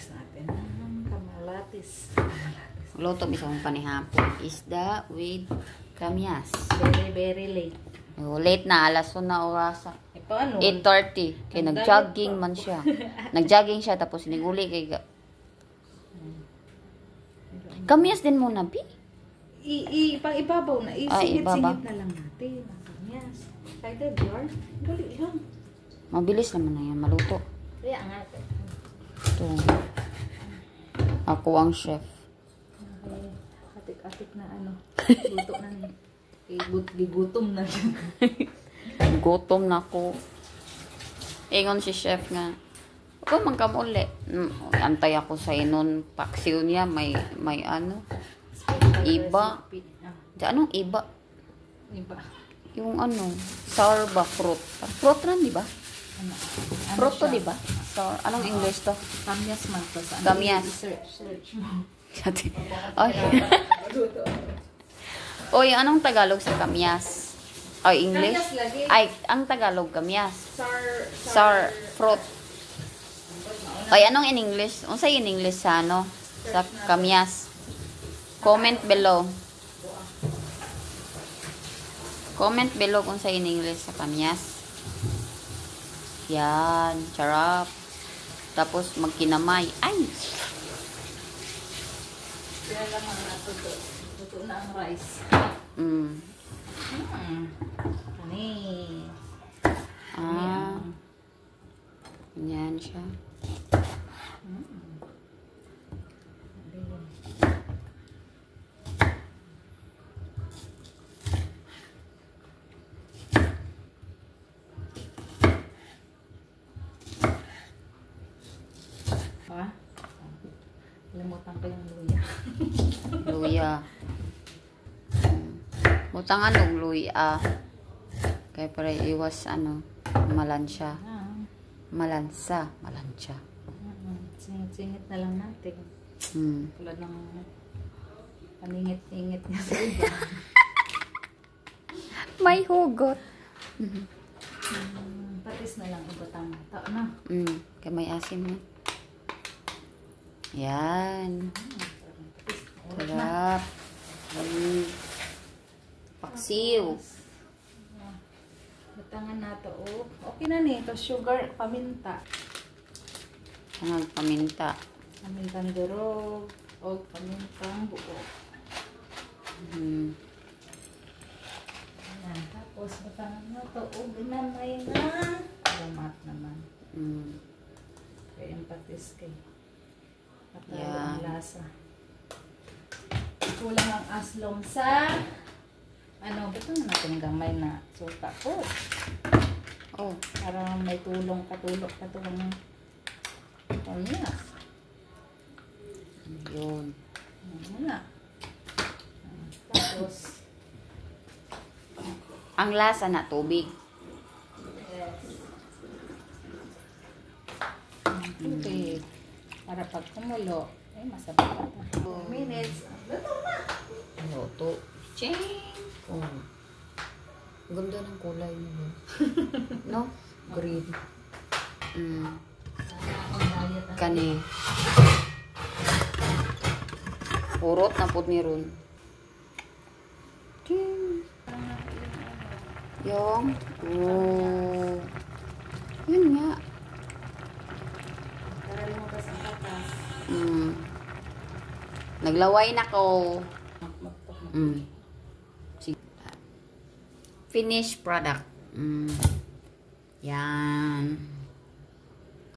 next natin. Kamalatis. Luto isang panihapon. Isda with kamyas. Very late. Oh, late na. Alas 1 na orasa. Paano? 8:30. Kaya nag-jogging man siya. Nag-jogging siya tapos niguli kay kamyas din muna, Bi. Pang ibabaw na. Isingit-singit ibaba. na lang natin. Kamyas. Kahit Edward. Dali lang. Mabilis naman na yan. Maluto. Kaya nga. Ito. Ako ang chef. Atik-atik na ano. Luto na niya. Gigutom na siya. Gutom na ako. Ingon si chef nga. Ako magkamuli. Antay ako sa inon. Paksiw niya. May ano. Iba. Anong iba? Iba. Yung ano. Sour ba? Fruit. Fruit rin, di ba? Fruit to, di ba? Sour. Anong English to? Kamyas man to. Kamyas. Search mo. Oy. Oy, anong Tagalog sa kamyas? Ay, English? Ay, ang Tagalog kamyas. Sour fruit. Ay, anong in English? Unsa in English sa ano? Sa kamyas. Comment below. Comment below kung sa in English sa kamyas. Yan, charap. Tapos magkinamay. Ay! Kaya lang ang natuto. Tuto na ang rice. Kani. Yan siya. Limutan ko yung luya. Luya. Butangan ng luya. Kaya para iwas ano, malansya. Malansya. Singit-singit na lang natin. Tulad ng paningit-ingit niya sa iba. May hugot. Patis na lang iba tama. Tao na. Kaya may asin mo. Yan. Sarap. Paksiw. Batangan na to. Oh. Okay na ni. Ito sugar, paminta. Ano, paminta. Pamintang durog. O pamintang buo. Ayan. Tapos batangan na to. O ginamay na. Aromat naman. Kaya yung patis kay. Patalo ang lasa. Kulang ang aslong sa ano, ba't natin ang gamay na suka po? Oh. Para may katulong ng kamyas. Yun. Muna. Tapos ang lasa na tubig. yes. Okay. Para pag kumulo, ay masarap pa. 2 minutes. Luto na! Luto. Ching! Oh. Ganda ng kulay mo. No? Green. Kani. Purot na po ni Ron. Ching! Yung. Oh. Yun nga. Naglaway na ko. Finished product. Yan.